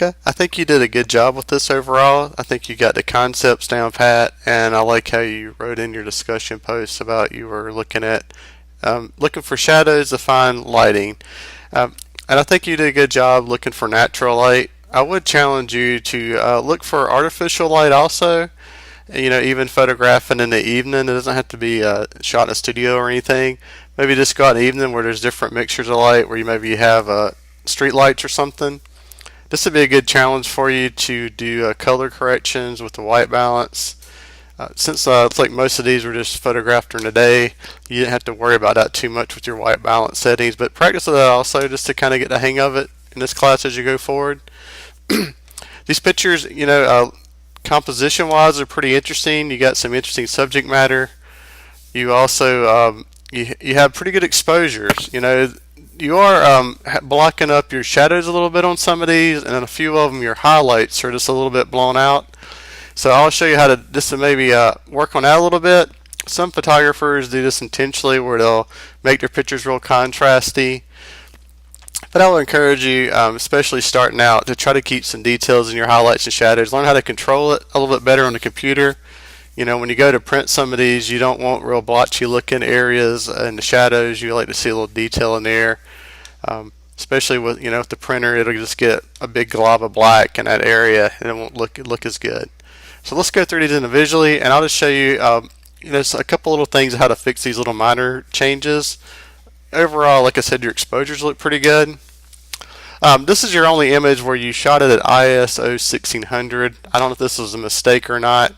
Erica. I think you did a good job with this overall. I think you got the concepts down pat, and I like how you wrote in your discussion posts about you were looking for shadows to find lighting. And I think you did a good job looking for natural light. I would challenge you to look for artificial light also. Even photographing in the evening, it doesn't have to be shot in a studio or anything. Maybe just go out in the evening where there's different mixtures of light, where you have street lights or something. This would be a good challenge for you to do color corrections with the white balance. Since it's like most of these were just photographed during the day, you didn't have to worry about that too much with your white balance settings. But practice with that also just to kind of get the hang of it in this class as you go forward. These pictures, composition wise are pretty interesting. You got some interesting subject matter. You also you have pretty good exposures. You are blocking up your shadows a little bit on some of these, and then a few of them your highlights are just a little bit blown out. So I'll show you how to just maybe work on that a little bit. Some photographers do this intentionally where they'll make their pictures real contrasty. But I would encourage you, especially starting out, to try to keep some details in your highlights and shadows. Learn how to control it a little bit better on the computer. When you go to print some of these, you don't want real blotchy looking areas in the shadows. You like to see a little detail in there. Especially with with the printer, it'll just get a big glob of black in that area, and it won't look as good. So let's go through these individually, and I'll just show you a couple little things how to fix these little minor changes. Overall, like I said, your exposures look pretty good. This is your only image where you shot it at ISO 1600. I don't know if this was a mistake or not,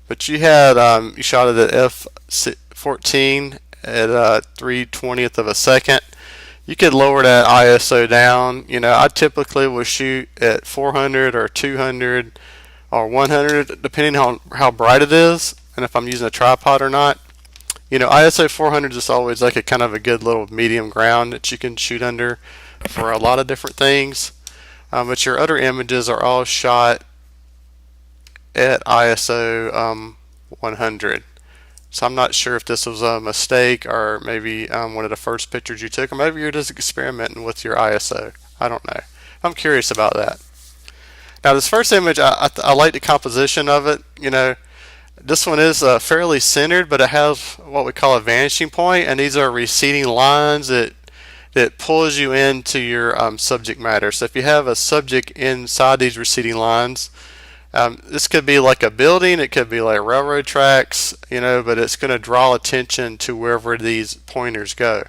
but you shot it at f14 at 3/20th of a second. You could lower that ISO down. I typically will shoot at 400 or 200 or 100, depending on how bright it is and if I'm using a tripod or not. ISO 400 is always like a kind of a good little medium ground that you can shoot under for a lot of different things. But your other images are all shot at ISO 100. So I'm not sure if this was a mistake or maybe one of the first pictures you took, or maybe you're just experimenting with your ISO. I don't know. I'm curious about that. Now this first image, I like the composition of it. This one is fairly centered, but it has what we call a vanishing point, and these are receding lines that pulls you into your subject matter. So if you have a subject inside these receding lines, this could be like a building, it could be like railroad tracks, but it's going to draw attention to wherever these pointers go.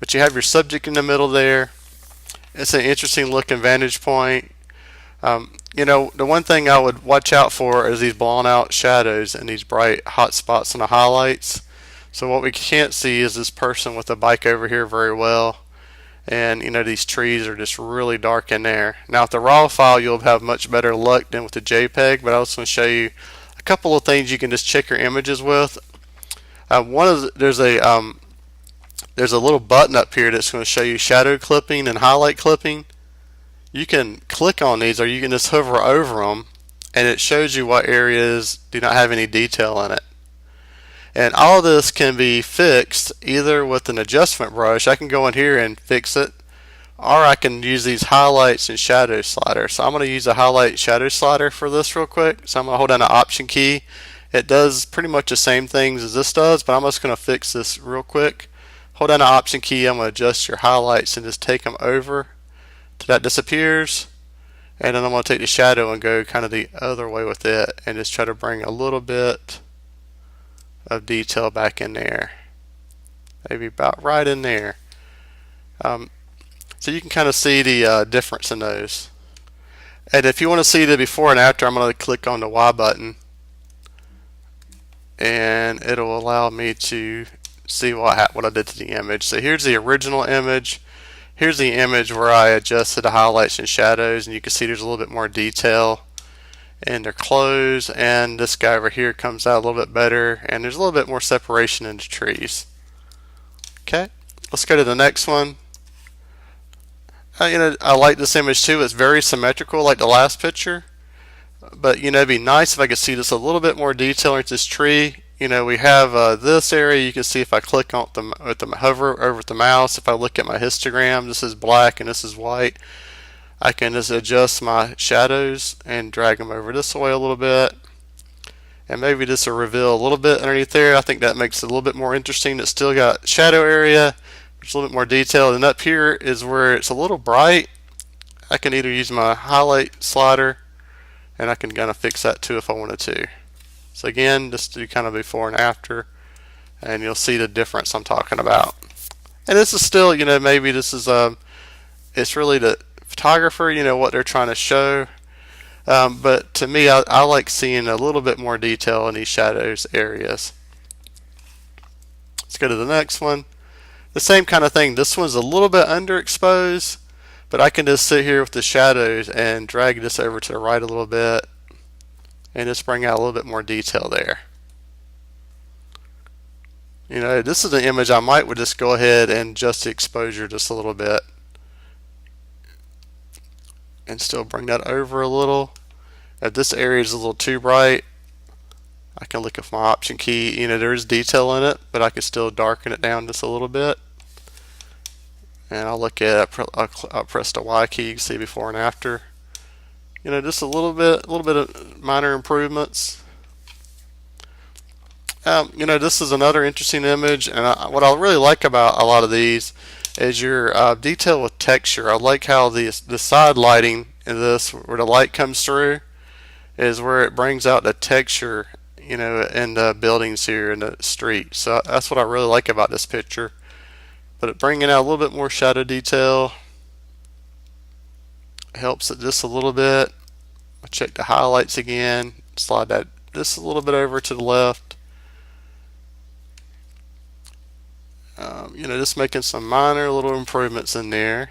But you have your subject in the middle there. It's an interesting looking vantage point. The one thing I would watch out for is these blown out shadows and these bright hot spots on the highlights. So what we can't see is this person with the bike over here very well, and these trees are just really dark in there. Now with the raw file you'll have much better luck than with the JPEG, but I was going to show you a couple of things you can just check your images with. There's a little button up here that's going to show you shadow clipping and highlight clipping. You can click on these, or you can just hover over them, and it shows you what areas do not have any detail in it. And all of this can be fixed either with an adjustment brush. I can go in here and fix it, or I can use these highlights and shadow slider. So I'm going to use a highlight shadow slider for this real quick. So I'm going to hold down the option key. It does pretty much the same things as this does, but I'm just going to fix this real quick. Hold down the option key. I'm going to adjust your highlights and just take them over till that disappears, and then I'm going to take the shadow and go kind of the other way with it and just try to bring a little bit of detail back in there, maybe about right in there. So you can kind of see the difference in those. And if you want to see the before and after, I'm going to click on the Y button, and it'll allow me to see what I did to the image. So here's the original image. Here's the image where I adjusted the highlights and shadows, and you can see there's a little bit more detail in their clothes, and this guy over here comes out a little bit better, and there's a little bit more separation in the trees. Okay, let's go to the next one. I like this image too. It's very symmetrical like the last picture, but it'd be nice if I could see just a little bit more detail into this tree. We have this area. You can see if I click on hover over with the mouse, if I look at my histogram, this is black and this is white. I can just adjust my shadows and drag them over this way a little bit, and maybe just reveal a little bit underneath there. I think that makes it a little bit more interesting. It's still got shadow area, which is a little bit more detailed, and up here is where it's a little bright. I can either use my highlight slider, and I can kind of fix that too if I wanted to. So again, just do kind of before and after, and you'll see the difference I'm talking about. And this is still, maybe this is it's really the photographer, what they're trying to show. But to me, I like seeing a little bit more detail in these shadows areas. Let's go to the next one. The same kind of thing. This one's a little bit underexposed, but I can just sit here with the shadows and drag this over to the right a little bit and just bring out a little bit more detail there. This is an image I would just go ahead and adjust the exposure just a little bit and still bring that over a little. If this area is a little too bright, I can look at my option key. There is detail in it, but I can still darken it down just a little bit. And I'll look at I'll press the Y key. You can see before and after. Just a little bit of minor improvements. This is another interesting image, and what I really like about a lot of these is your detail with texture. I like how the side lighting in this, where the light comes through, is where it brings out the texture, in the buildings here in the street. So that's what I really like about this picture. But it bringing out a little bit more shadow detail helps it just a little bit. I'll check the highlights again, slide that just a little bit over to the left. Just making some minor little improvements in there.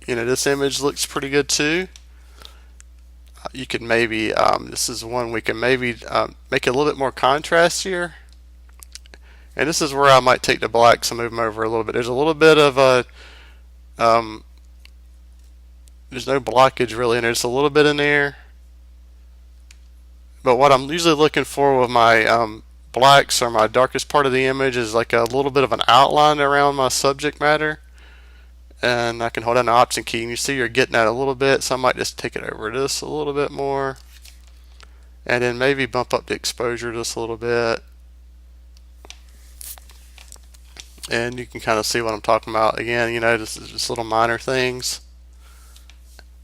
This image looks pretty good too. You could maybe, this is one we can maybe make it a little bit more contrast here. And this is where I might take the blacks and move them over a little bit. There's a little bit of a, there's no blockage really in there. There's a little bit in there. But what I'm usually looking for with my blacks or my darkest part of the image is like a little bit of an outline around my subject matter. And I can hold down the option key and you see you're getting that a little bit, so I might just take it over this a little bit more. And then maybe bump up the exposure just a little bit. And you can kind of see what I'm talking about. Again, this is just little minor things.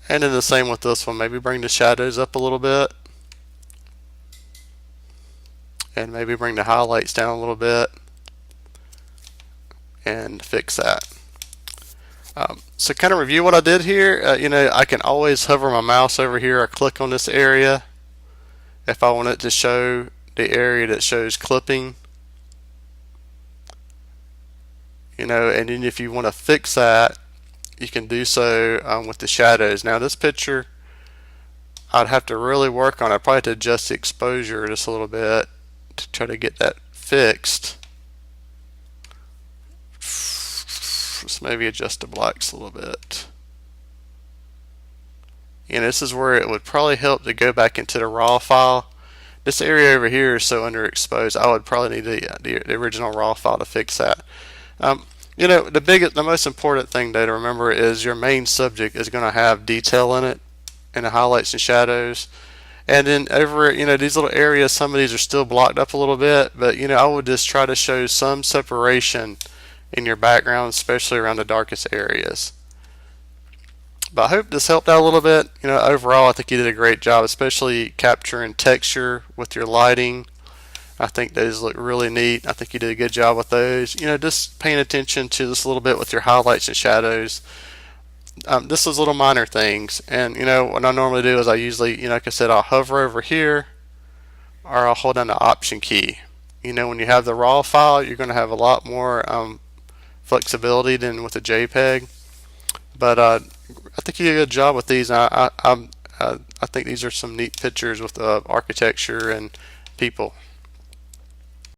And then the same with this one, maybe bring the shadows up a little bit. And maybe bring the highlights down a little bit and fix that. So kind of review what I did here. I can always hover my mouse over here or click on this area if I want it to show the area that shows clipping. And then if you want to fix that, you can do so with the shadows. Now this picture, I'd have to really work on it. I'd probably have to adjust the exposure just a little bit to try to get that fixed. Just maybe adjust the blacks a little bit. And this is where it would probably help to go back into the raw file. This area over here is so underexposed. I would probably need the original raw file to fix that. The most important thing though to remember is your main subject is going to have detail in it, and the highlights and shadows. And then over, these little areas, some of these are still blocked up a little bit, but I would just try to show some separation in your background, especially around the darkest areas. But I hope this helped out a little bit. Overall, I think you did a great job, especially capturing texture with your lighting. I think those look really neat. I think you did a good job with those. Just paying attention to this a little bit with your highlights and shadows. This is little minor things, and what I normally do is I usually, like I said, I'll hover over here or I'll hold down the option key. When you have the raw file, you're going to have a lot more flexibility than with a JPEG. But I think you did a good job with these. I think these are some neat pictures with architecture and people.